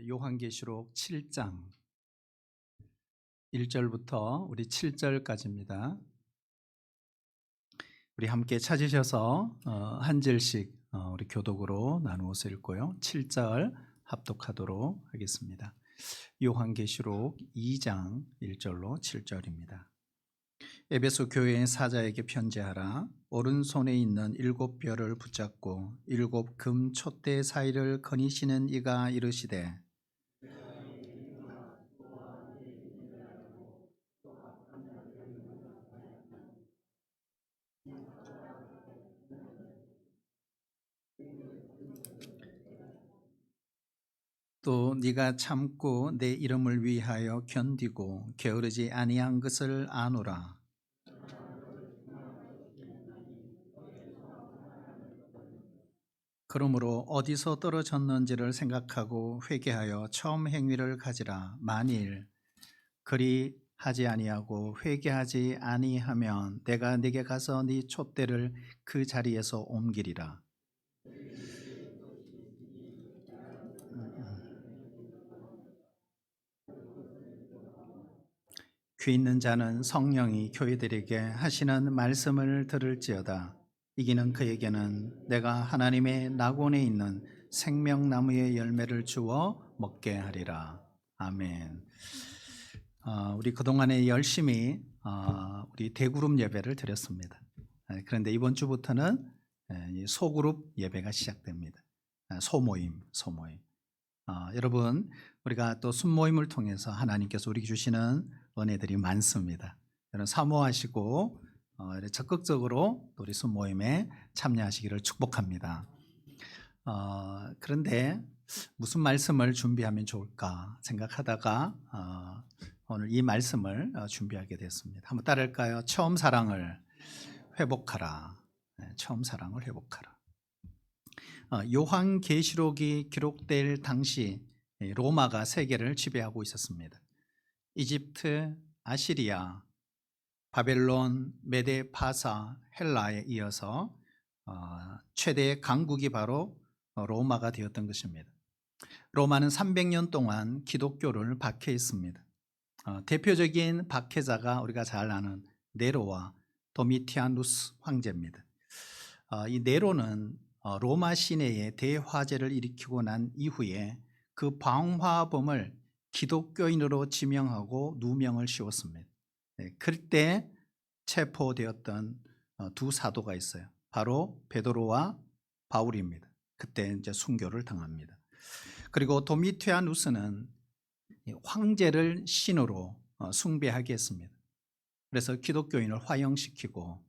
요한계시록 7장 1절부터 우리 7절까지입니다. 우리 함께 찾으셔서 한 절씩 우리 교독으로 나누어서 읽고요. 7절 합독하도록 하겠습니다. 요한계시록 2장 1절로 7절입니다. 에베소 교회의 사자에게 편지하라. 오른손에 있는 7별을 붙잡고 7 금 촛대 사이를 거니시는 이가 이르시되 또 네가 참고 내 이름을 위하여 견디고 게으르지 아니한 것을 아노라. 그러므로 어디서 떨어졌는지를 생각하고 회개하여 처음 행위를 가지라. 만일 그리 하지 아니하고 회개하지 아니하면 내가 네게 가서 네 촛대를 그 자리에서 옮기리라. 귀 있는 자는 성령이 교회들에게 하시는 말씀을 들을지어다. 이기는 그에게는 내가 하나님의 낙원에 있는 생명나무의 열매를 주어 먹게 하리라. 아멘. 우리 그동안에 열심히 우리 대그룹 예배를 드렸습니다. 그런데 이번 주부터는 소그룹 예배가 시작됩니다. 소모임. 여러분, 우리가 또 순모임을 통해서 하나님께서 우리에게 주시는 은혜들이 많습니다. 여러분 사모하시고 적극적으로 우리 순모임에 참여하시기를 축복합니다. 그런데 무슨 말씀을 준비하면 좋을까 생각하다가 오늘 이 말씀을 준비하게 됐습니다. 한번 따라할까요? 처음 사랑을 회복하라. 처음 사랑을 회복하라. 요한계시록이 기록될 당시 로마가 세계를 지배하고 있었습니다. 이집트, 아시리아, 바벨론, 메데, 파사, 헬라에 이어서 최대의 강국이 바로 로마가 되었던 것입니다. 로마는 300년 동안 기독교를 박해했습니다. 대표적인 박해자가 우리가 잘 아는 네로와 도미티아누스 황제입니다. 이 네로는 로마 시내에 대화재를 일으키고 난 이후에 그 방화범을 기독교인으로 지명하고 누명을 씌웠습니다. 그때 체포되었던 두 사도가 있어요. 바로 베드로와 바울입니다. 그때 이제 순교를 당합니다. 그리고 도미티아누스는 황제를 신으로 숭배하게 했습니다. 그래서 기독교인을 화형시키고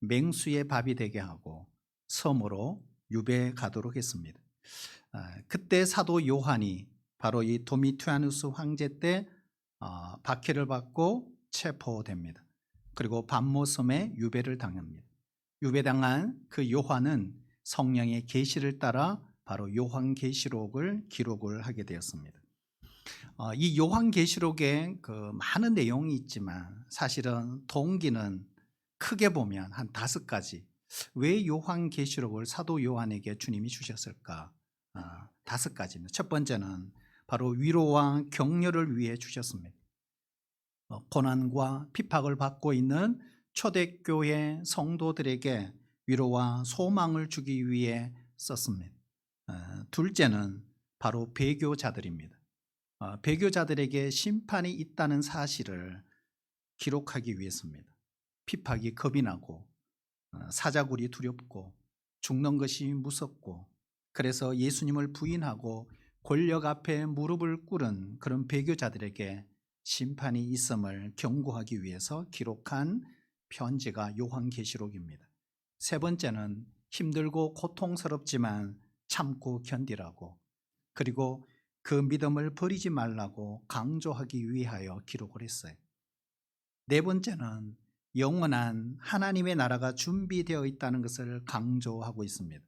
맹수의 밥이 되게 하고 섬으로 유배 가도록 했습니다. 그때 사도 요한이 바로 이 도미티아누스 황제 때 박해를 받고 체포됩니다. 그리고 밤모섬에 유배를 당합니다. 유배당한 그 요한은 성령의 계시를 따라 바로 요한계시록을 기록을 하게 되었습니다. 이 요한계시록에 그 많은 내용이 있지만 사실은 동기는 크게 보면 한 5가지. 왜 요한계시록을 사도 요한에게 주님이 주셨을까? 5가지입니다. 첫 번째는 바로 위로와 격려를 위해 주셨습니다. 고난과 핍박을 받고 있는 초대교회 성도들에게 위로와 소망을 주기 위해 썼습니다. 둘째는 바로 배교자들입니다. 배교자들에게 심판이 있다는 사실을 기록하기 위해서입니다. 핍박이 겁이 나고 사자굴이 두렵고 죽는 것이 무섭고 그래서 예수님을 부인하고 권력 앞에 무릎을 꿇은 그런 배교자들에게 심판이 있음을 경고하기 위해서 기록한 편지가 요한계시록입니다. 세 번째는 힘들고 고통스럽지만 참고 견디라고, 그리고 그 믿음을 버리지 말라고 강조하기 위하여 기록을 했어요. 네 번째는 영원한 하나님의 나라가 준비되어 있다는 것을 강조하고 있습니다.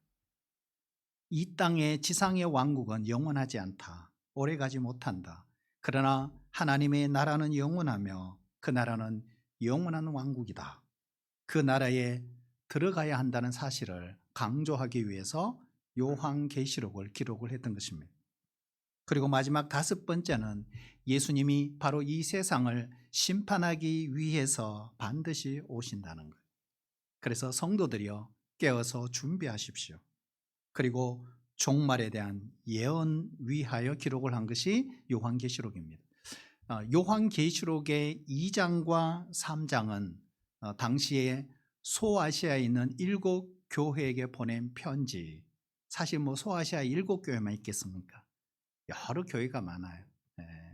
이 땅의 지상의 왕국은 영원하지 않다. 오래가지 못한다. 그러나 하나님의 나라는 영원하며 그 나라는 영원한 왕국이다. 그 나라에 들어가야 한다는 사실을 강조하기 위해서 요한계시록을 기록을 했던 것입니다. 그리고 마지막 다섯 번째는 예수님이 바로 이 세상을 심판하기 위해서 반드시 오신다는 거예요. 그래서 성도들이여 깨어서 준비하십시오. 그리고 종말에 대한 예언 위하여 기록을 한 것이 요한계시록입니다. 요한계시록의 2장과 3장은 당시에 소아시아에 있는 7교회에게 보낸 편지. 사실 뭐 소아시아에 7교회만 있겠습니까? 여러 교회가 많아요.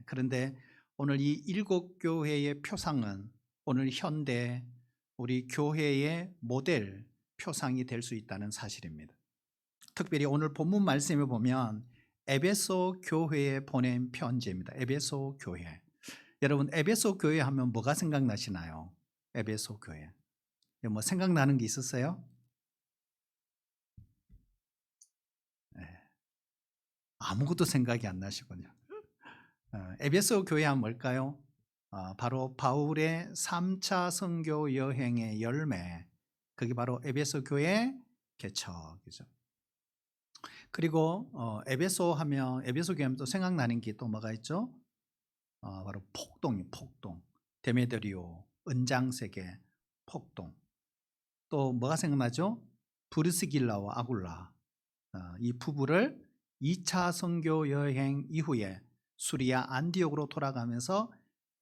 그런데 오늘 이 7교회의 표상은 오늘 현대 우리 교회의 모델 표상이 될 수 있다는 사실입니다. 특별히 오늘 본문 말씀에 보면 에베소 교회에 보낸 편지입니다. 에베소 교회. 여러분 에베소 교회 하면 뭐가 생각나시나요? 에베소 교회. 뭐 생각나는 게 있었어요? 아무것도 생각이 안 나시군요. 에베소 교회 하면 뭘까요? 바로 바울의 3차 선교 여행의 열매. 그게 바로 에베소 교회 개척이죠. 그리고 에베소 하면 에베소 교회 하면 또 생각나는 게 또 뭐가 있죠? 바로 폭동. 데메드리오, 은장세계, 폭동. 또 뭐가 생각나죠? 브리스길라와 아굴라. 이 부부를 2차 선교 여행 이후에 수리아 안디옥으로 돌아가면서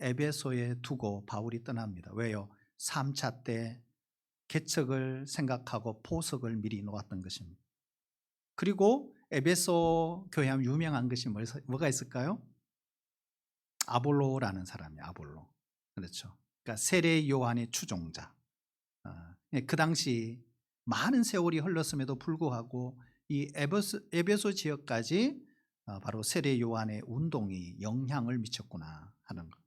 에베소에 두고 바울이 떠납니다. 왜요? 3차 때 개척을 생각하고 포석을 미리 놓았던 것입니다. 그리고 에베소 교회 하면 유명한 것이 뭐가 있을까요? 아볼로라는 사람이에요. 아볼로. 그렇죠. 그러니까 세례 요한의 추종자. 그 당시 많은 세월이 흘렀음에도 불구하고 이 에베소 지역까지 바로 세례 요한의 운동이 영향을 미쳤구나 하는 것.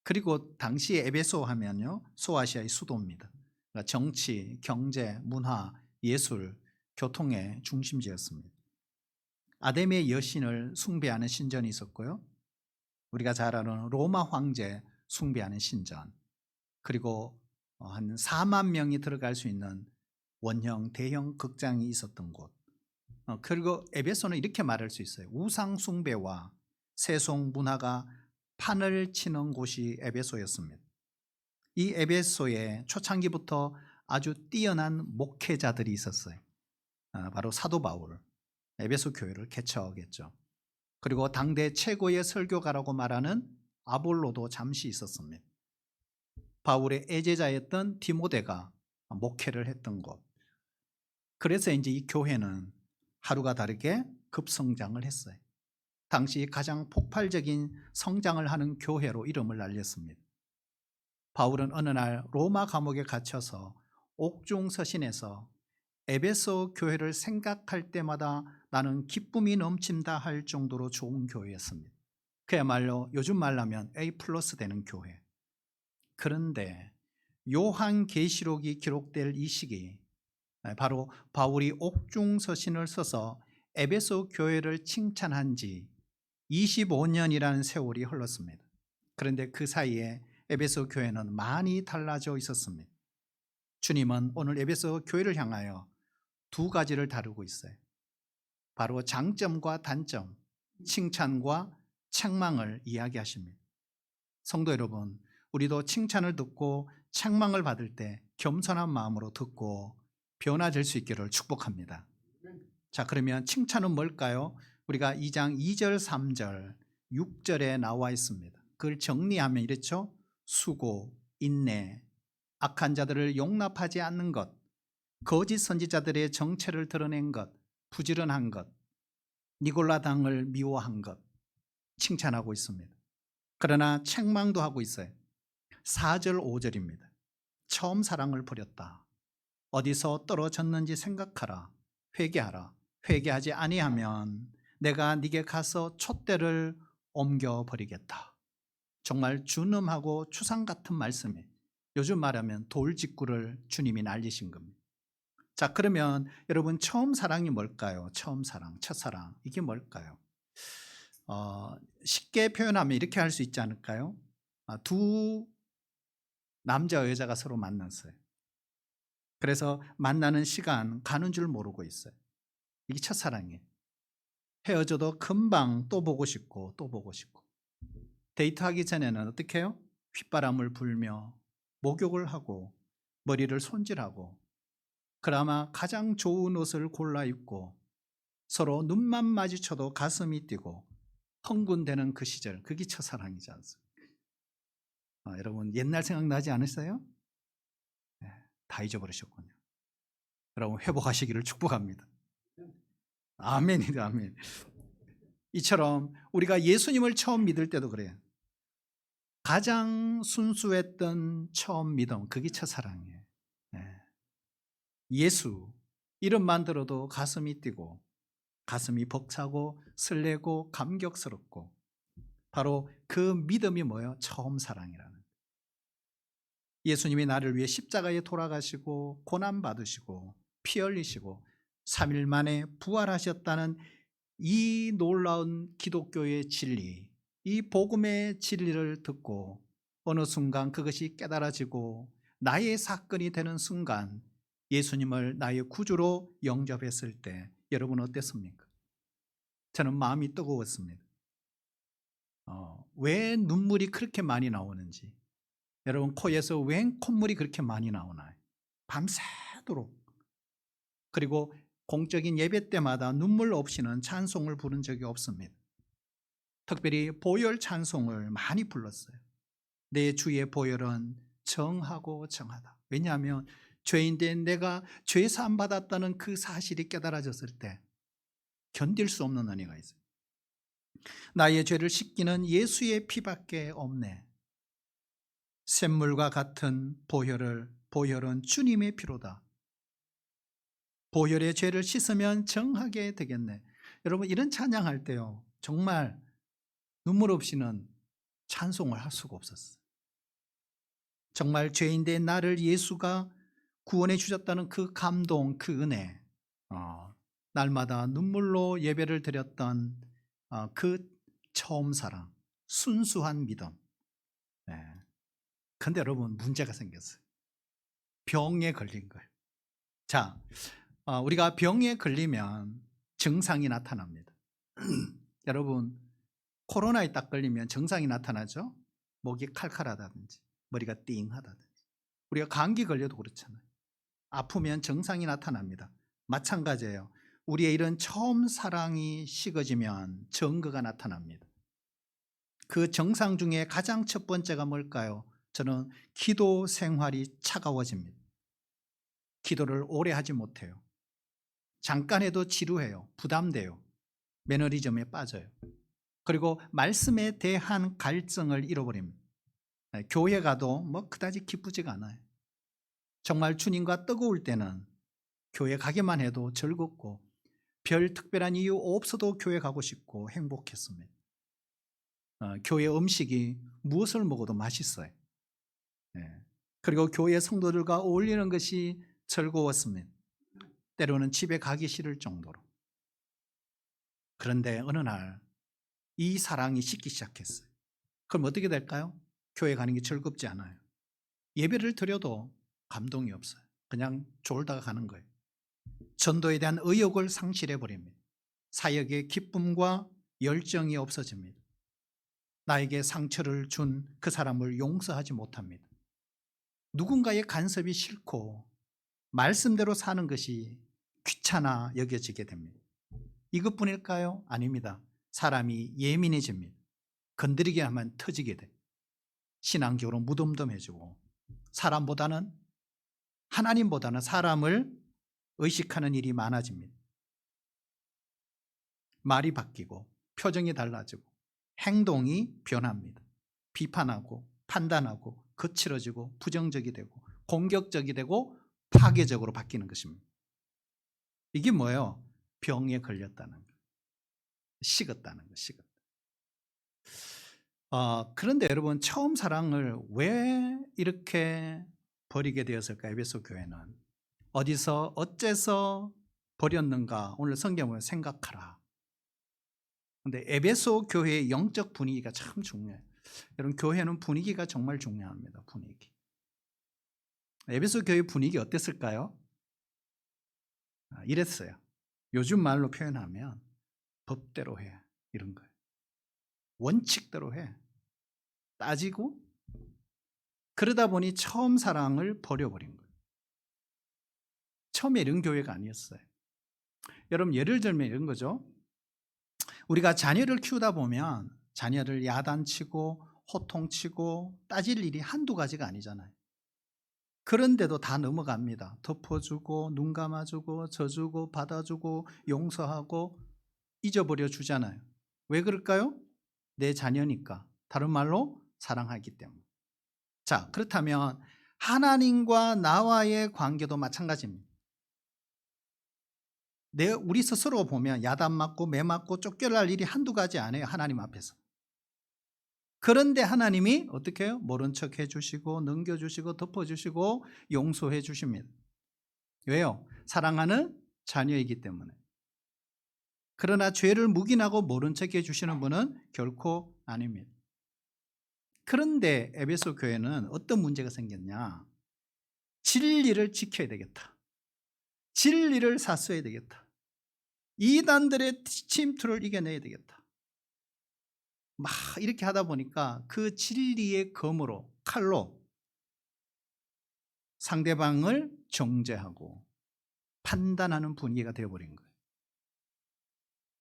그리고 당시 에베소 하면요 소아시아의 수도입니다. 그러니까 정치, 경제, 문화, 예술, 교통의 중심지였습니다. 아데미의 여신을 숭배하는 신전이 있었고요. 우리가 잘 아는 로마 황제 숭배하는 신전. 그리고 한 4만 명이 들어갈 수 있는 원형 대형 극장이 있었던 곳. 그리고 에베소는 이렇게 말할 수 있어요. 우상 숭배와 세속 문화가 판을 치는 곳이 에베소였습니다. 이 에베소에 초창기부터 아주 뛰어난 목회자들이 있었어요. 바로 사도 바울, 에베소 교회를 개척했죠. 그리고 당대 최고의 설교가라고 말하는 아볼로도 잠시 있었습니다. 바울의 애제자였던 디모데가 목회를 했던 곳. 그래서 이제 이 교회는 하루가 다르게 급성장을 했어요. 당시 가장 폭발적인 성장을 하는 교회로 이름을 날렸습니다. 바울은 어느 날 로마 감옥에 갇혀서 옥중서신에서 에베소 교회를 생각할 때마다 나는 기쁨이 넘친다 할 정도로 좋은 교회였습니다. 그야말로 요즘 말로 하면 A+ 되는 교회. 그런데 요한계시록이 기록될 이 시기, 바로 바울이 옥중서신을 써서 에베소 교회를 칭찬한 지 25년이라는 세월이 흘렀습니다. 그런데 그 사이에 에베소 교회는 많이 달라져 있었습니다. 주님은 오늘 에베소 교회를 향하여 두 가지를 다루고 있어요. 바로 장점과 단점, 칭찬과 책망을 이야기하십니다. 성도 여러분, 우리도 칭찬을 듣고 책망을 받을 때 겸손한 마음으로 듣고 변화될 수 있기를 축복합니다. 자, 그러면 칭찬은 뭘까요? 우리가 2장 2절, 3절, 6절에 나와 있습니다. 그걸 정리하면 이렇죠. 수고, 인내, 악한 자들을 용납하지 않는 것, 거짓 선지자들의 정체를 드러낸 것, 부지런한 것, 니골라당을 미워한 것 칭찬하고 있습니다. 그러나 책망도 하고 있어요. 4절, 5절입니다. 처음 사랑을 버렸다. 어디서 떨어졌는지 생각하라. 회개하라. 회개하지 아니하면 내가 네게 가서 촛대를 옮겨버리겠다. 정말 준엄하고 추상 같은 말씀이에요. 요즘 말하면 돌직구를 주님이 날리신 겁니다. 자, 그러면 여러분 처음 사랑이 뭘까요? 처음 사랑, 첫사랑 이게 뭘까요? 쉽게 표현하면 이렇게 할 수 있지 않을까요? 두 남자 여자가 서로 만났어요. 그래서 만나는 시간 가는 줄 모르고 있어요. 이게 첫사랑이에요. 헤어져도 금방 또 보고 싶고 또 보고 싶고, 데이트하기 전에는 어떻게 해요? 휘바람을 불며 목욕을 하고 머리를 손질하고 그나마 가장 좋은 옷을 골라 입고 서로 눈만 마주쳐도 가슴이 뛰고 흥분되는 그 시절, 그게 첫사랑이지 않습니까? 여러분 옛날 생각나지 않으세요? 네, 다 잊어버리셨군요. 여러분 회복하시기를 축복합니다. 아멘이다, 아멘. 이처럼 우리가 예수님을 처음 믿을 때도 그래요. 가장 순수했던 처음 믿음, 그게 첫사랑이에요. 네. 예수 이름만 들어도 가슴이 뛰고 가슴이 벅차고 설레고 감격스럽고, 바로 그 믿음이 뭐예요? 처음 사랑이라는. 예수님이 나를 위해 십자가에 돌아가시고 고난받으시고 피 흘리시고 3일 만에 부활하셨다는 이 놀라운 기독교의 진리, 이 복음의 진리를 듣고 어느 순간 그것이 깨달아지고 나의 사건이 되는 순간 예수님을 나의 구주로 영접했을 때 여러분 어땠습니까? 저는 마음이 뜨거웠습니다. 왜 눈물이 그렇게 많이 나오는지, 여러분 코에서 왜 콧물이 그렇게 많이 나오나요? 밤새도록. 그리고 공적인 예배 때마다 눈물 없이는 찬송을 부른 적이 없습니다. 특별히 보혈 찬송을 많이 불렀어요. 내 주의 보혈은 정하고 정하다. 왜냐하면 죄인데 내가 죄 사함 받았다는 그 사실이 깨달아졌을 때 견딜 수 없는 은혜가 있어요. 나의 죄를 씻기는 예수의 피밖에 없네. 샘물과 같은 보혈은 주님의 피로다. 보혈의 죄를 씻으면 정하게 되겠네. 여러분 이런 찬양할 때요, 정말 눈물 없이는 찬송을 할 수가 없었어요. 정말 죄인된 나를 예수가 구원해 주셨다는 그 감동, 그 은혜, 날마다 눈물로 예배를 드렸던 그 처음 사랑, 순수한 믿음. 근데 여러분 문제가 생겼어요. 병에 걸린 거예요. 자, 우리가 병에 걸리면 증상이 나타납니다. 여러분 코로나에 딱 걸리면 증상이 나타나죠. 목이 칼칼하다든지 머리가 띵하다든지. 우리가 감기 걸려도 그렇잖아요. 아프면 증상이 나타납니다. 마찬가지예요. 우리의 이런 처음 사랑이 식어지면 증거가 나타납니다. 그 증상 중에 가장 첫 번째가 뭘까요? 저는 기도 생활이 차가워집니다. 기도를 오래 하지 못해요. 잠깐 해도 지루해요. 부담돼요. 매너리즘에 빠져요. 그리고 말씀에 대한 갈증을 잃어버립니다. 교회 가도 뭐 그다지 기쁘지가 않아요. 정말 주님과 뜨거울 때는 교회 가기만 해도 즐겁고 별 특별한 이유 없어도 교회 가고 싶고 행복했습니다. 교회 음식이 무엇을 먹어도 맛있어요. 그리고 교회 성도들과 어울리는 것이 즐거웠습니다. 때로는 집에 가기 싫을 정도로. 그런데 어느 날 이 사랑이 식기 시작했어요. 그럼 어떻게 될까요? 교회 가는 게 즐겁지 않아요. 예배를 드려도 감동이 없어요. 그냥 졸다가 가는 거예요. 전도에 대한 의욕을 상실해 버립니다. 사역의 기쁨과 열정이 없어집니다. 나에게 상처를 준 그 사람을 용서하지 못합니다. 누군가의 간섭이 싫고 말씀대로 사는 것이 귀찮아 여겨지게 됩니다. 이것뿐일까요? 아닙니다. 사람이 예민해집니다. 건드리게 하면 터지게 돼. 신앙적으로 무덤덤해지고 하나님보다는 사람을 의식하는 일이 많아집니다. 말이 바뀌고 표정이 달라지고 행동이 변합니다. 비판하고 판단하고 거칠어지고 부정적이 되고 공격적이 되고 파괴적으로 바뀌는 것입니다. 이게 뭐예요? 병에 걸렸다는 거, 식었다는 거, 식었다. 그런데 여러분 처음 사랑을 왜 이렇게 버리게 되었을까? 에베소 교회는 어디서 어째서 버렸는가? 오늘 성경을 생각하라. 근데 에베소 교회의 영적 분위기가 참 중요해요. 여러분 교회는 분위기가 정말 중요합니다. 분위기. 에베소 교회 분위기 어땠을까요? 이랬어요. 요즘 말로 표현하면 법대로 해. 이런 거예요. 원칙대로 해. 따지고. 그러다 보니 처음 사랑을 버려버린 거예요. 처음에 이런 교회가 아니었어요. 여러분 예를 들면 이런 거죠. 우리가 자녀를 키우다 보면 자녀를 야단치고 호통치고 따질 일이 한두 가지가 아니잖아요. 그런데도 다 넘어갑니다. 덮어주고 눈 감아주고 져주고 받아주고 용서하고 잊어버려 주잖아요. 왜 그럴까요? 내 자녀니까. 다른 말로 사랑하기 때문에. 자, 그렇다면 하나님과 나와의 관계도 마찬가지입니다. 우리 스스로 보면 야단 맞고 매 맞고 쫓겨날 일이 한두 가지 아니에요. 하나님 앞에서. 그런데 하나님이 어떻게 해요? 모른 척 해주시고 넘겨주시고 덮어주시고 용서해 주십니다. 왜요? 사랑하는 자녀이기 때문에. 그러나 죄를 묵인하고 모른 척 해주시는 분은 결코 아닙니다. 그런데 에베소 교회는 어떤 문제가 생겼냐? 진리를 지켜야 되겠다. 진리를 사수해야 되겠다. 이단들의 침투를 이겨내야 되겠다. 막 이렇게 하다 보니까 그 진리의 검으로 칼로 상대방을 정죄하고 판단하는 분위기가 되어버린 거예요.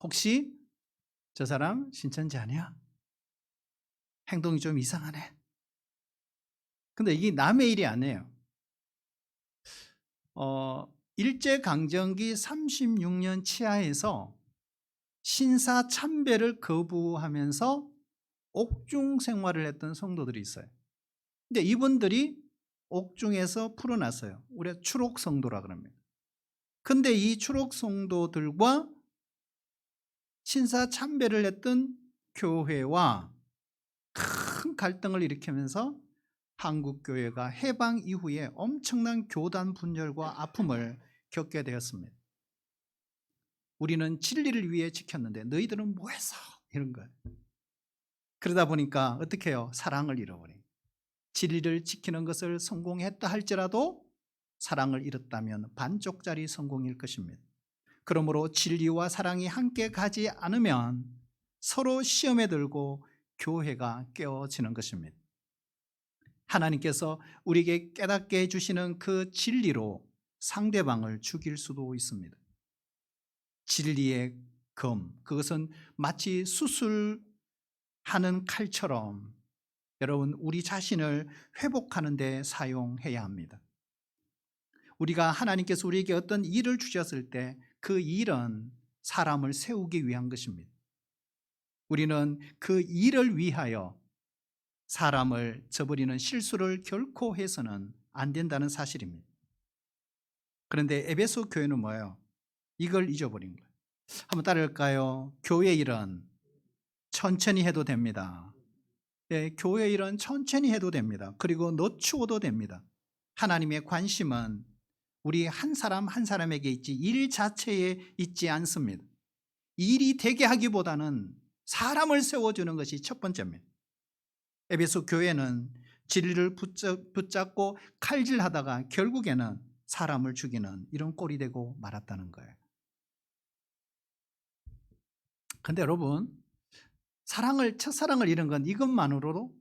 혹시 저 사람 신천지 아니야? 행동이 좀 이상하네. 근데 이게 남의 일이 아니에요. 일제강점기 36년 치하에서 신사참배를 거부하면서 옥중 생활을 했던 성도들이 있어요. 근데 이분들이 옥중에서 풀어났어요. 우리가 추록성도라 그럽니다. 근데 이 추록성도들과 신사참배를 했던 교회와 큰 갈등을 일으키면서 한국교회가 해방 이후에 엄청난 교단 분열과 아픔을 겪게 되었습니다. 우리는 진리를 위해 지켰는데 너희들은 뭐 했어? 이런 거예요. 그러다 보니까 어떻게 해요? 사랑을 잃어버린. 진리를 지키는 것을 성공했다 할지라도 사랑을 잃었다면 반쪽짜리 성공일 것입니다. 그러므로 진리와 사랑이 함께 가지 않으면 서로 시험에 들고 교회가 깨어지는 것입니다. 하나님께서 우리에게 깨닫게 해주시는 그 진리로 상대방을 죽일 수도 있습니다. 진리의 검, 그것은 마치 수술하는 칼처럼 여러분 우리 자신을 회복하는 데 사용해야 합니다. 우리가 하나님께서 우리에게 어떤 일을 주셨을 때 그 일은 사람을 세우기 위한 것입니다. 우리는 그 일을 위하여 사람을 저버리는 실수를 결코 해서는 안 된다는 사실입니다. 그런데 에베소 교회는 뭐예요? 이걸 잊어버린 거예요. 한번 따라할까요? 교회 일은 천천히 해도 됩니다. 네, 교회 일은 천천히 해도 됩니다. 그리고 늦추어도 됩니다. 하나님의 관심은 우리 한 사람 한 사람에게 있지 일 자체에 있지 않습니다. 일이 되게 하기보다는 사람을 세워주는 것이 첫 번째입니다. 에베소 교회는 진리를 붙잡고 칼질하다가 결국에는 사람을 죽이는 이런 꼴이 되고 말았다는 거예요. 그런데 여러분, 첫사랑을 잃은 건 이것만으로도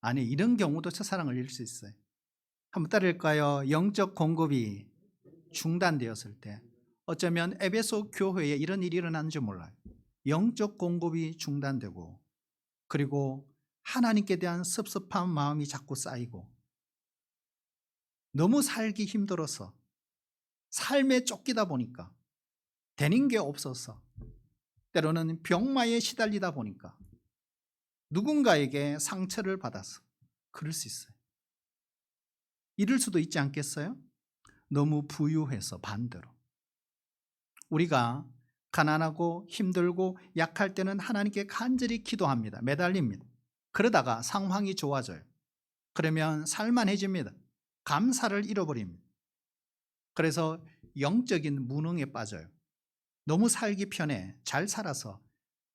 아니, 이런 경우도 첫사랑을 잃을 수 있어요. 한번 따라할까요? 영적 공급이 중단되었을 때 어쩌면 에베소 교회에 이런 일이 일어난 줄 몰라요. 영적 공급이 중단되고 그리고 하나님께 대한 섭섭한 마음이 자꾸 쌓이고 너무 살기 힘들어서 삶에 쫓기다 보니까 되는 게 없어서 때로는 병마에 시달리다 보니까 누군가에게 상처를 받아서 그럴 수 있어요. 이럴 수도 있지 않겠어요? 너무 부유해서 반대로. 우리가 가난하고 힘들고 약할 때는 하나님께 간절히 기도합니다. 매달립니다. 그러다가 상황이 좋아져요. 그러면 살만해집니다. 감사를 잃어버립니다. 그래서 영적인 무능에 빠져요. 너무 살기 편해 잘 살아서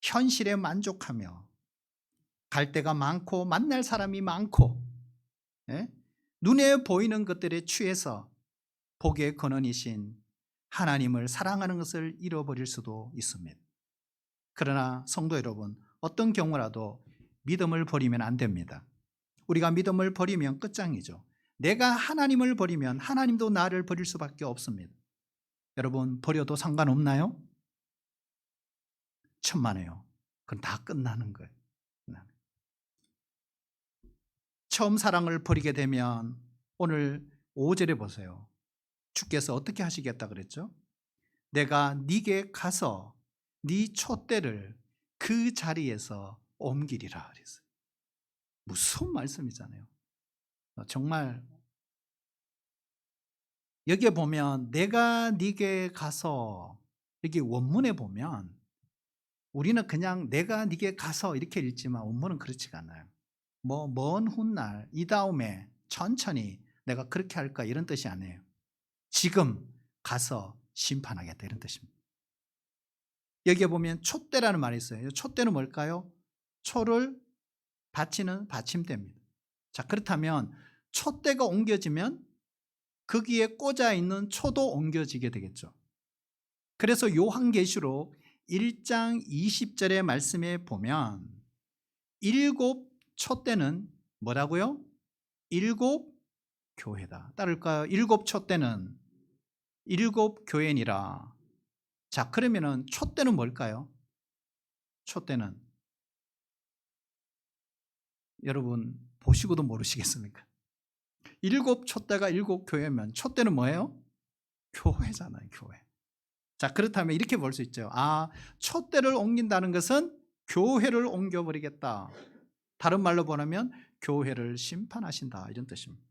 현실에 만족하며 갈 데가 많고 만날 사람이 많고 눈에 보이는 것들에 취해서 복의 근원이신 하나님을 사랑하는 것을 잃어버릴 수도 있습니다. 그러나 성도 여러분, 어떤 경우라도 믿음을 버리면 안 됩니다. 우리가 믿음을 버리면 끝장이죠. 내가 하나님을 버리면 하나님도 나를 버릴 수밖에 없습니다. 여러분, 버려도 상관없나요? 천만에요. 그건 다 끝나는 거예요. 처음 사랑을 버리게 되면 오늘 5절에 보세요. 주께서 어떻게 하시겠다 그랬죠? 내가 네게 가서 네 촛대를 그 자리에서 옮기리라 그랬어요. 무서운 말씀이잖아요. 정말 여기에 보면 내가 네게 가서, 여기 원문에 보면 우리는 그냥 내가 네게 가서 이렇게 읽지만 원문은 그렇지가 않아요. 먼 훗날 이 다음에 천천히 내가 그렇게 할까 이런 뜻이 아니에요. 지금 가서 심판하겠다 이런 뜻입니다. 여기에 보면 촛대라는 말이 있어요. 촛대는 뭘까요? 초를 받치는 받침대입니다. 자, 그렇다면 촛대가 옮겨지면 거기에 꽂아 있는 초도 옮겨지게 되겠죠. 그래서 요한계시록 1장 20절의 말씀에 보면 일곱 촛대는 뭐라고요? 일곱 교회다. 따를까요? 일곱 촛대는 일곱 교회니라. 자, 그러면은 촛대는 뭘까요? 촛대는 여러분 보시고도 모르시겠습니까? 일곱 촛대가 일곱 교회면 촛대는 뭐예요? 교회잖아요, 교회. 자, 그렇다면 이렇게 볼 수 있죠. 아, 촛대를 옮긴다는 것은 교회를 옮겨버리겠다. 다른 말로 보면 교회를 심판하신다 이런 뜻입니다.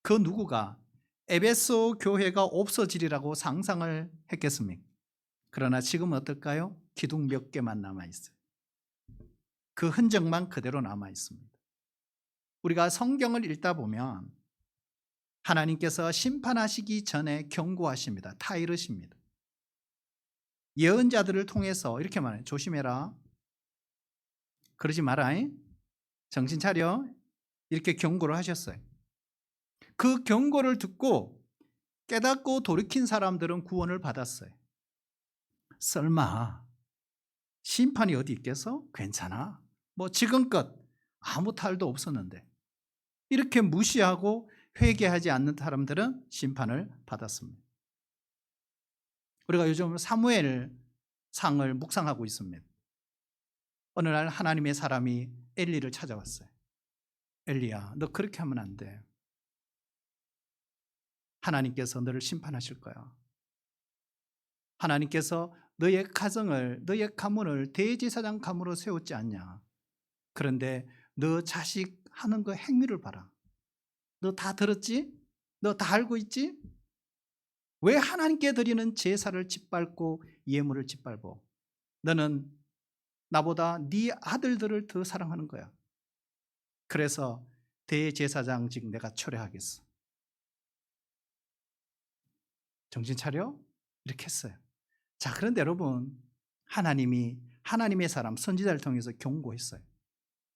그 누구가 에베소 교회가 없어지리라고 상상을 했겠습니까? 그러나 지금은 어떨까요? 기둥 몇 개만 남아있어요. 그 흔적만 그대로 남아있습니다. 우리가 성경을 읽다 보면 하나님께서 심판하시기 전에 경고하십니다. 타이르십니다. 예언자들을 통해서 이렇게 말해요. 조심해라. 그러지 마라. 정신 차려. 이렇게 경고를 하셨어요. 그 경고를 듣고 깨닫고 돌이킨 사람들은 구원을 받았어요. 설마 심판이 어디 있겠어? 괜찮아. 뭐 지금껏 아무 탈도 없었는데. 이렇게 무시하고 회개하지 않는 사람들은 심판을 받았습니다. 우리가 요즘 사무엘 상을 묵상하고 있습니다. 어느 날 하나님의 사람이 엘리를 찾아왔어요. 엘리야, 너 그렇게 하면 안 돼. 하나님께서 너를 심판하실 거야. 하나님께서 너의 가정을, 너의 가문을 대제사장 가문으로 세웠지 않냐. 그런데 너 자식 하는 그 행위를 봐라. 너 다 들었지? 너 다 알고 있지? 왜 하나님께 드리는 제사를 짓밟고 예물을 짓밟어? 너는 나보다 네 아들들을 더 사랑하는 거야. 그래서 대제사장직 내가 철회하겠어. 정신 차려? 이렇게 했어요. 자, 그런데 여러분, 하나님이 하나님의 사람 선지자를 통해서 경고했어요.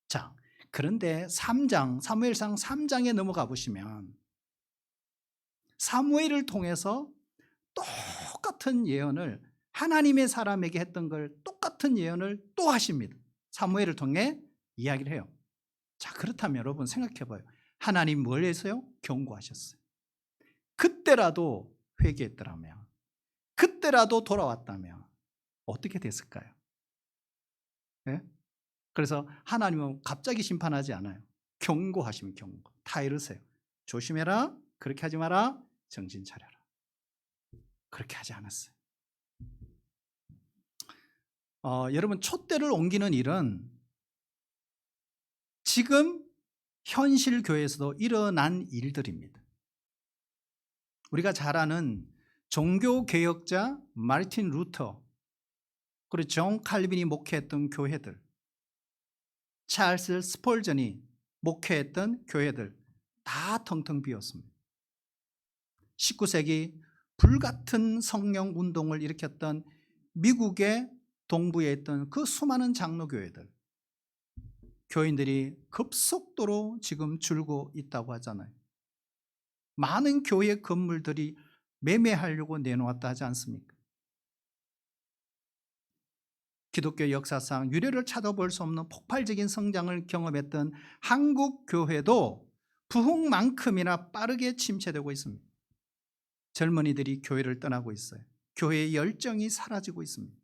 자, 그런데 3장 사무엘상 3장에 넘어가 보시면 사무엘을 통해서 똑같은 예언을 하나님의 사람에게 했던 걸 똑같은 예언을 또 하십니다. 사무엘을 통해 이야기를 해요. 자, 그렇다면 여러분 생각해 봐요. 하나님 뭘 해서요? 경고하셨어요. 그때라도 회개했더라면, 그때라도 돌아왔다면 어떻게 됐을까요? 네? 그래서 하나님은 갑자기 심판하지 않아요. 경고하시면 경고. 다 이러세요. 조심해라. 그렇게 하지 마라. 정신 차려라. 그렇게 하지 않았어요. 여러분, 촛대를 옮기는 일은 지금 현실 교회에서도 일어난 일들입니다. 우리가 잘 아는 종교개혁자 마르틴 루터, 그리고 존 칼빈이 목회했던 교회들, 찰스 스폴전이 목회했던 교회들 다 텅텅 비었습니다. 19세기 불같은 성령 운동을 일으켰던 미국의 동부에 있던 그 수많은 장로교회들, 교인들이 급속도로 지금 줄고 있다고 하잖아요. 많은 교회 건물들이 매매하려고 내놓았다 하지 않습니까? 기독교 역사상 유례를 찾아볼 수 없는 폭발적인 성장을 경험했던 한국 교회도 부흥만큼이나 빠르게 침체되고 있습니다. 젊은이들이 교회를 떠나고 있어요. 교회의 열정이 사라지고 있습니다.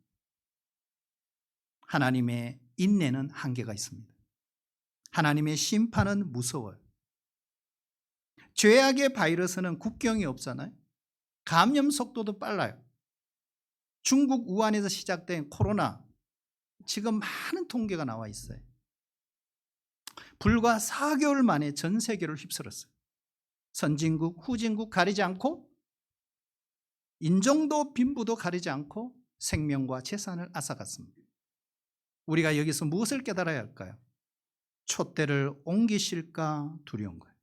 하나님의 인내는 한계가 있습니다. 하나님의 심판은 무서워요. 죄악의 바이러스는 국경이 없잖아요. 감염 속도도 빨라요. 중국 우한에서 시작된 코로나, 지금 많은 통계가 나와 있어요. 불과 4개월 만에 전 세계를 휩쓸었어요. 선진국, 후진국 가리지 않고, 인종도 빈부도 가리지 않고 생명과 재산을 앗아갔습니다. 우리가 여기서 무엇을 깨달아야 할까요? 촛대를 옮기실까 두려운 거예요.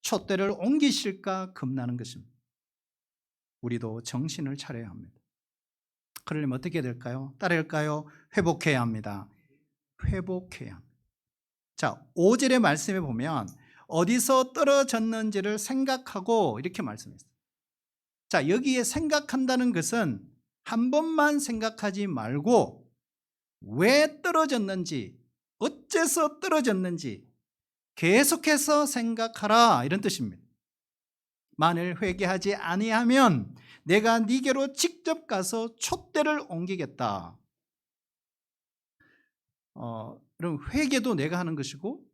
촛대를 옮기실까 겁나는 것입니다. 우리도 정신을 차려야 합니다. 그러려면 어떻게 될까요? 따를까요? 회복해야 합니다. 회복해야 합니다. 자, 5절의 말씀에 보면 어디서 떨어졌는지를 생각하고 이렇게 말씀했어요. 자, 여기에 생각한다는 것은 한 번만 생각하지 말고 왜 떨어졌는지, 어째서 떨어졌는지 계속해서 생각하라, 이런 뜻입니다. 만일 회개하지 아니하면 내가 네게로 직접 가서 촛대를 옮기겠다. 그럼 회개도 내가 하는 것이고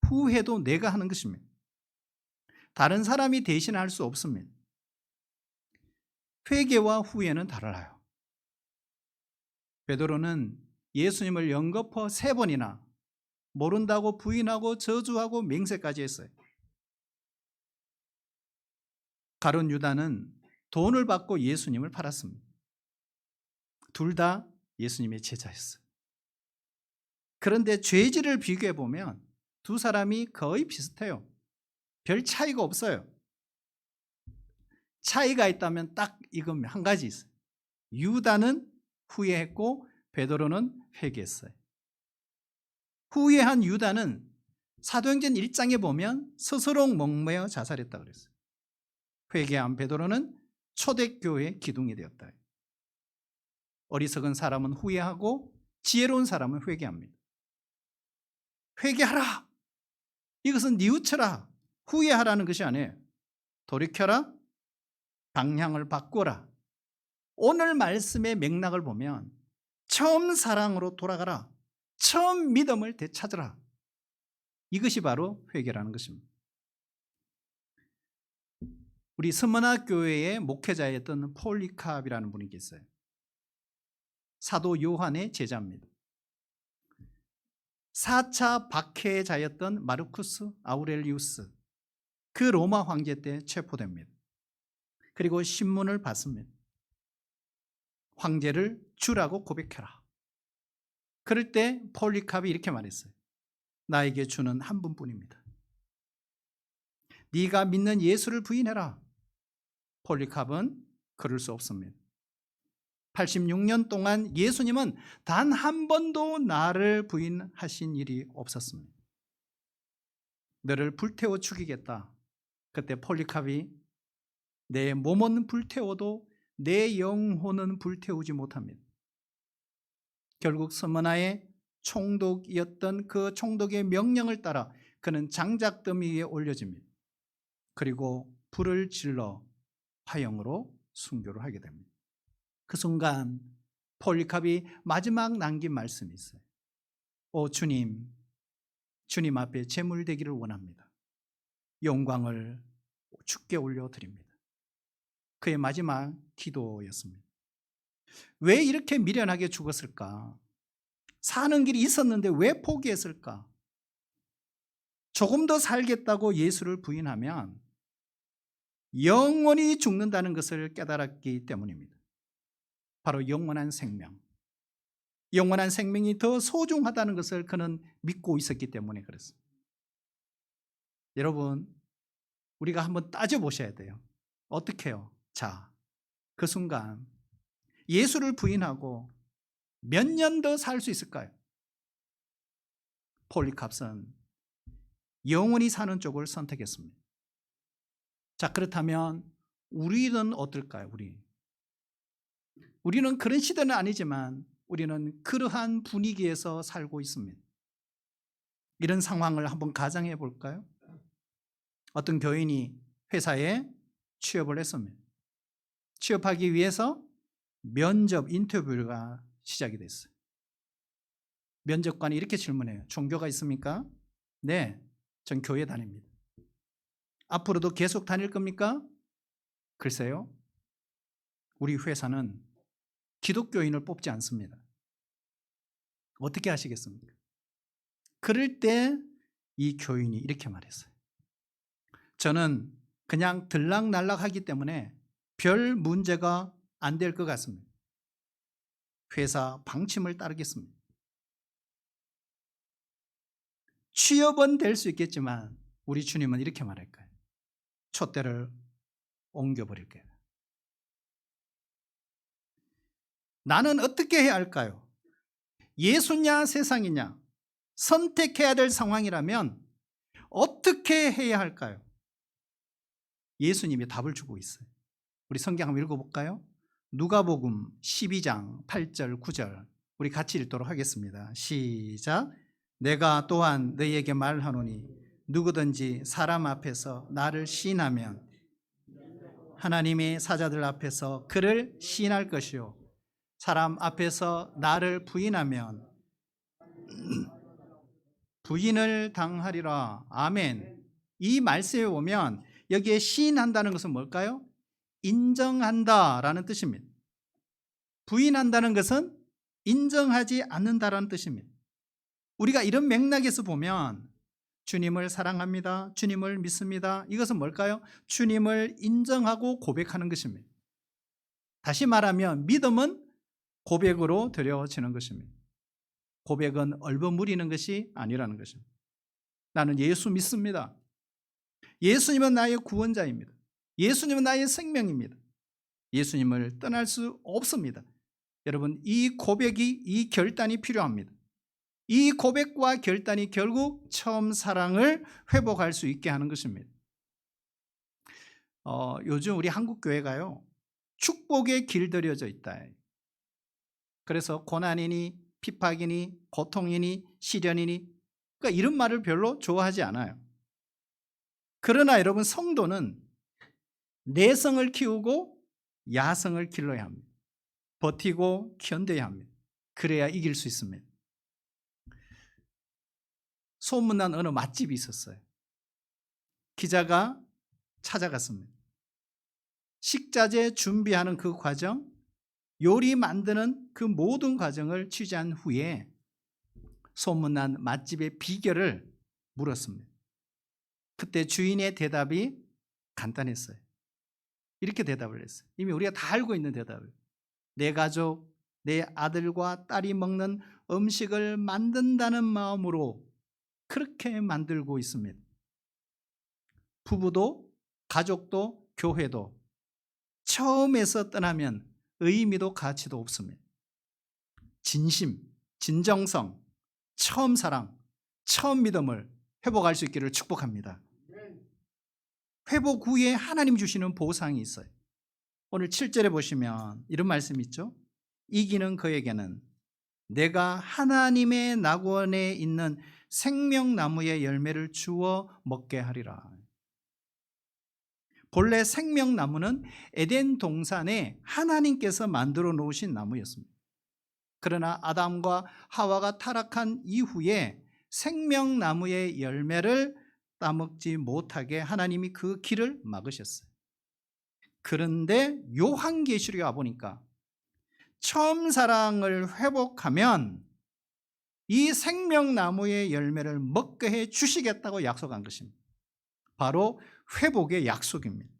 후회도 내가 하는 것입니다. 다른 사람이 대신할 수 없습니다. 회개와 후회는 달라요. 베드로는 예수님을 연거푸 3번이나 모른다고 부인하고 저주하고 맹세까지 했어요. 가룟 유다는 돈을 받고 예수님을 팔았습니다. 둘 다 예수님의 제자였어요. 그런데 죄질을 비교해 보면 두 사람이 거의 비슷해요. 별 차이가 없어요. 차이가 있다면 딱 이건 한 가지 있어요. 유다는 후회했고 베드로는 회개했어요. 후회한 유다는 사도행전 1장에 보면 스스로 목매어 자살했다고 그랬어요. 회개한 베드로는 초대교회의 기둥이 되었다. 어리석은 사람은 후회하고 지혜로운 사람은 회개합니다. 회개하라. 이것은 뉘우쳐라. 후회하라는 것이 아니에요. 돌이켜라. 방향을 바꿔라. 오늘 말씀의 맥락을 보면 처음 사랑으로 돌아가라. 처음 믿음을 되찾으라. 이것이 바로 회개라는 것입니다. 우리 스무나 교회의 목회자였던 폴리캅이라는 분이 계세요. 사도 요한의 제자입니다. 4차 박해자였던 마르쿠스 아우렐리우스, 그 로마 황제 때 체포됩니다. 그리고 신문을 받습니다. 황제를 주라고 고백해라. 그럴 때 폴리캅이 이렇게 말했어요. 나에게 주는 한 분뿐입니다. 네가 믿는 예수를 부인해라. 폴리캅은 그럴 수 없습니다. 86년 동안 예수님은 단 한 번도 나를 부인하신 일이 없었습니다. 너를 불태워 죽이겠다. 그때 폴리캅이 내 몸은 불태워도 내 영혼은 불태우지 못합니다. 결국 스무나의 총독이었던 그 총독의 명령을 따라 그는 장작더미 위에 올려집니다. 그리고 불을 질러 화형으로 순교를 하게 됩니다. 그 순간 폴리캅이 마지막 남긴 말씀이 있어요. 오 주님, 주님 앞에 제물되기를 원합니다. 영광을 주께 올려드립니다. 그의 마지막 기도였습니다. 왜 이렇게 미련하게 죽었을까? 사는 길이 있었는데 왜 포기했을까? 조금 더 살겠다고 예수를 부인하면 영원히 죽는다는 것을 깨달았기 때문입니다. 바로 영원한 생명. 영원한 생명이 더 소중하다는 것을 그는 믿고 있었기 때문에 그렇습니다. 여러분, 우리가 한번 따져보셔야 돼요. 어떻게 해요? 자, 그 순간 예수를 부인하고 몇 년 더 살 수 있을까요? 폴리캅은 영원히 사는 쪽을 선택했습니다. 자, 그렇다면 우리는 어떨까요? 우리 우리는 그런 시대는 아니지만 우리는 그러한 분위기에서 살고 있습니다. 이런 상황을 한번 가정해 볼까요? 어떤 교인이 회사에 취업을 했습니다. 취업하기 위해서 면접 인터뷰가 시작이 됐어요. 면접관이 이렇게 질문해요. 종교가 있습니까? 네, 전 교회 다닙니다. 앞으로도 계속 다닐 겁니까? 글쎄요, 우리 회사는 기독교인을 뽑지 않습니다. 어떻게 하시겠습니까? 그럴 때 이 교인이 이렇게 말했어요. 저는 그냥 들락날락하기 때문에 별 문제가 안 될 것 같습니다. 회사 방침을 따르겠습니다. 취업은 될 수 있겠지만 우리 주님은 이렇게 말할 거예요. 촛대를 옮겨버릴 거예요. 나는 어떻게 해야 할까요? 예수냐 세상이냐 선택해야 될 상황이라면 어떻게 해야 할까요? 예수님이 답을 주고 있어요. 우리 성경 한번 읽어볼까요? 누가복음 12장 8절 9절 우리 같이 읽도록 하겠습니다. 시작. 내가 또한 너희에게 말하노니 누구든지 사람 앞에서 나를 시인하면 하나님의 사자들 앞에서 그를 시인할 것이요 사람 앞에서 나를 부인하면 부인을 당하리라. 아멘. 이 말씀에 보면 여기에 시인한다는 것은 뭘까요? 인정한다라는 뜻입니다. 부인한다는 것은 인정하지 않는다라는 뜻입니다. 우리가 이런 맥락에서 보면 주님을 사랑합니다. 주님을 믿습니다. 이것은 뭘까요? 주님을 인정하고 고백하는 것입니다. 다시 말하면 믿음은 고백으로 드려지는 것입니다. 고백은 얼버무리는 것이 아니라는 것입니다. 나는 예수 믿습니다. 예수님은 나의 구원자입니다. 예수님은 나의 생명입니다. 예수님을 떠날 수 없습니다. 여러분, 이 고백이, 이 결단이 필요합니다. 이 고백과 결단이 결국 처음 사랑을 회복할 수 있게 하는 것입니다. 요즘 우리 한국 교회가요, 축복에 길들여져 있다. 그래서 고난이니 핍박이니 고통이니 시련이니 그러니까 이런 말을 별로 좋아하지 않아요. 그러나 여러분, 성도는 내성을 키우고 야성을 길러야 합니다. 버티고 견뎌야 합니다. 그래야 이길 수 있습니다. 소문난 어느 맛집이 있었어요. 기자가 찾아갔습니다. 식자재 준비하는 그 과정, 요리 만드는 그 모든 과정을 취재한 후에 소문난 맛집의 비결을 물었습니다. 그때 주인의 대답이 간단했어요. 이렇게 대답을 했어요. 이미 우리가 다 알고 있는 대답을. 내 가족, 내 아들과 딸이 먹는 음식을 만든다는 마음으로 그렇게 만들고 있습니다. 부부도 가족도 교회도 처음에서 떠나면 의미도 가치도 없습니다. 진심, 진정성, 처음 사랑, 처음 믿음을 회복할 수 있기를 축복합니다. 회복 후에 하나님 주시는 보상이 있어요. 오늘 7절에 보시면 이런 말씀이 있죠. 이기는 그에게는 내가 하나님의 낙원에 있는 생명나무의 열매를 주어 먹게 하리라. 본래 생명나무는 에덴 동산에 하나님께서 만들어 놓으신 나무였습니다. 그러나 아담과 하와가 타락한 이후에 생명나무의 열매를 따먹지 못하게 하나님이 그 길을 막으셨어요. 그런데 요한계시록에 와보니까 처음 사랑을 회복하면 이 생명나무의 열매를 먹게 해 주시겠다고 약속한 것입니다. 바로 회복의 약속입니다.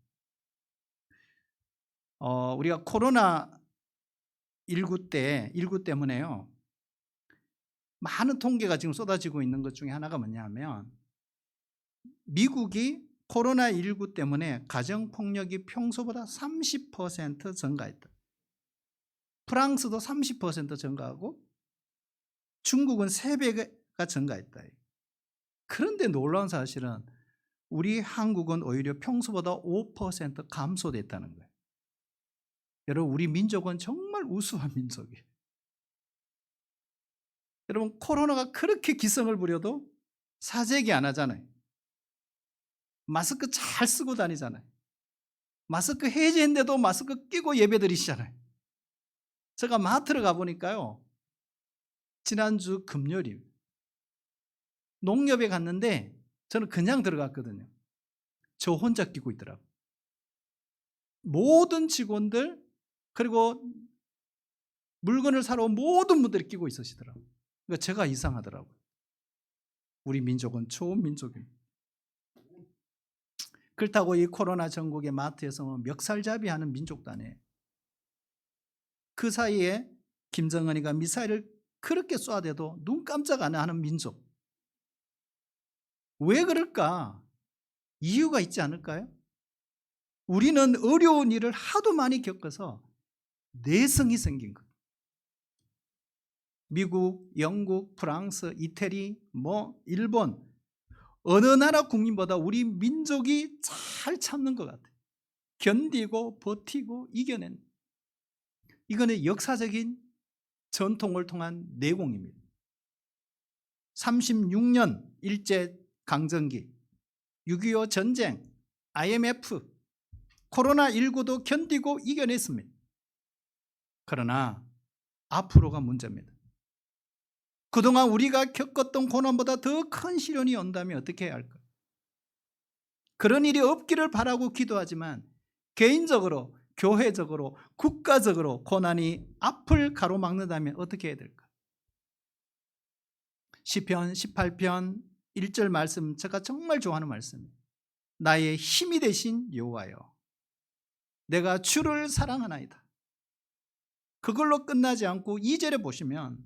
우리가 코로나19 때문에요, 많은 통계가 지금 쏟아지고 있는 것 중에 하나가 뭐냐면 미국이 코로나19 때문에 가정폭력이 평소보다 30% 증가했다. 프랑스도 30% 증가하고 중국은 3배가 증가했다. 그런데 놀라운 사실은 우리 한국은 오히려 평소보다 5% 감소됐다는 거예요. 여러분, 우리 민족은 정말 우수한 민족이에요. 여러분, 코로나가 그렇게 기승을 부려도 사재기 안 하잖아요. 마스크 잘 쓰고 다니잖아요. 마스크 해제했는데도 마스크 끼고 예배 드리시잖아요. 제가 마트를 가보니까요, 지난주 금요일 농협에 갔는데 저는 그냥 들어갔거든요. 저 혼자 끼고 있더라고요. 모든 직원들, 그리고 물건을 사러 온 모든 분들이 끼고 있으시더라고요. 그러니까 제가 이상하더라고요. 우리 민족은 좋은 민족입니다. 그렇다고 이 코로나 전국의 마트에서 멱살잡이 하는 민족도 아니에요. 그 사이에 김정은이가 미사일을 그렇게 쏴대도 눈 깜짝 안 하는 민족. 왜 그럴까? 이유가 있지 않을까요? 우리는 어려운 일을 하도 많이 겪어서 내성이 생긴 거예요. 미국, 영국, 프랑스, 이태리, 일본, 어느 나라 국민보다 우리 민족이 잘 참는 것 같아요. 견디고 버티고 이겨낸. 이거는 역사적인 전통을 통한 내공입니다. 36년 일제 강점기, 6.25 전쟁, IMF, 코로나19도 견디고 이겨냈습니다. 그러나 앞으로가 문제입니다. 그동안 우리가 겪었던 고난보다 더 큰 시련이 온다면 어떻게 해야 할까? 그런 일이 없기를 바라고 기도하지만 개인적으로, 교회적으로, 국가적으로 고난이 앞을 가로막는다면 어떻게 해야 될까? 시편 18편 1절 말씀, 제가 정말 좋아하는 말씀입니다. 나의 힘이 되신 여호와여, 내가 주를 사랑하나이다. 그걸로 끝나지 않고 2절에 보시면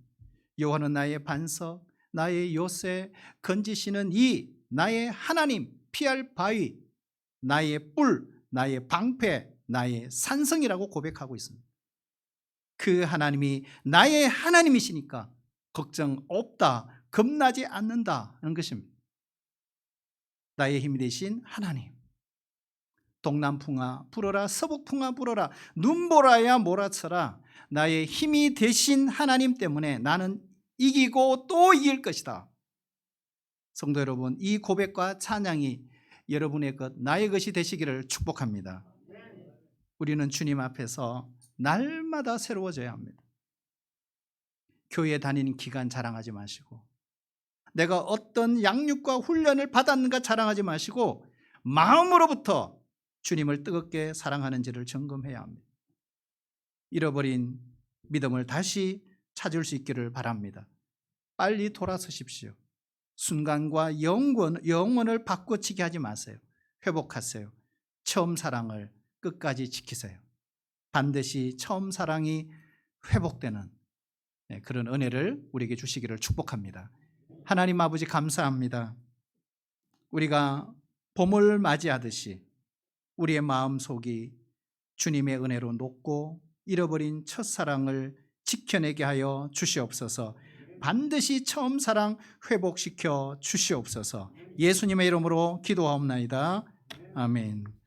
여호와는 나의 반석, 나의 요새, 건지시는 이 나의 하나님, 피할 바위, 나의 뿔, 나의 방패, 나의 산성이라고 고백하고 있습니다. 그 하나님이 나의 하나님이시니까 걱정 없다, 겁나지 않는다 하는 것입니다. 나의 힘이 되신 하나님. 동남풍아 불어라, 서북풍아 불어라, 눈보라야 몰아쳐라. 나의 힘이 되신 하나님 때문에 나는 이기고 또 이길 것이다. 성도 여러분, 이 고백과 찬양이 여러분의 것, 나의 것이 되시기를 축복합니다. 우리는 주님 앞에서 날마다 새로워져야 합니다. 교회 다니는 기간 자랑하지 마시고, 내가 어떤 양육과 훈련을 받았는가 자랑하지 마시고, 마음으로부터 주님을 뜨겁게 사랑하는지를 점검해야 합니다. 잃어버린 믿음을 다시 찾을 수 있기를 바랍니다. 빨리 돌아서십시오. 순간과 영원을 바꿔치기 하지 마세요. 회복하세요. 처음 사랑을 끝까지 지키세요. 반드시 처음 사랑이 회복되는 그런 은혜를 우리에게 주시기를 축복합니다. 하나님 아버지, 감사합니다. 우리가 봄을 맞이하듯이 우리의 마음속이 주님의 은혜로 녹고 잃어버린 첫사랑을 지켜내게 하여 주시옵소서. 반드시 처음 사랑 회복시켜 주시옵소서. 예수님의 이름으로 기도하옵나이다. 아멘.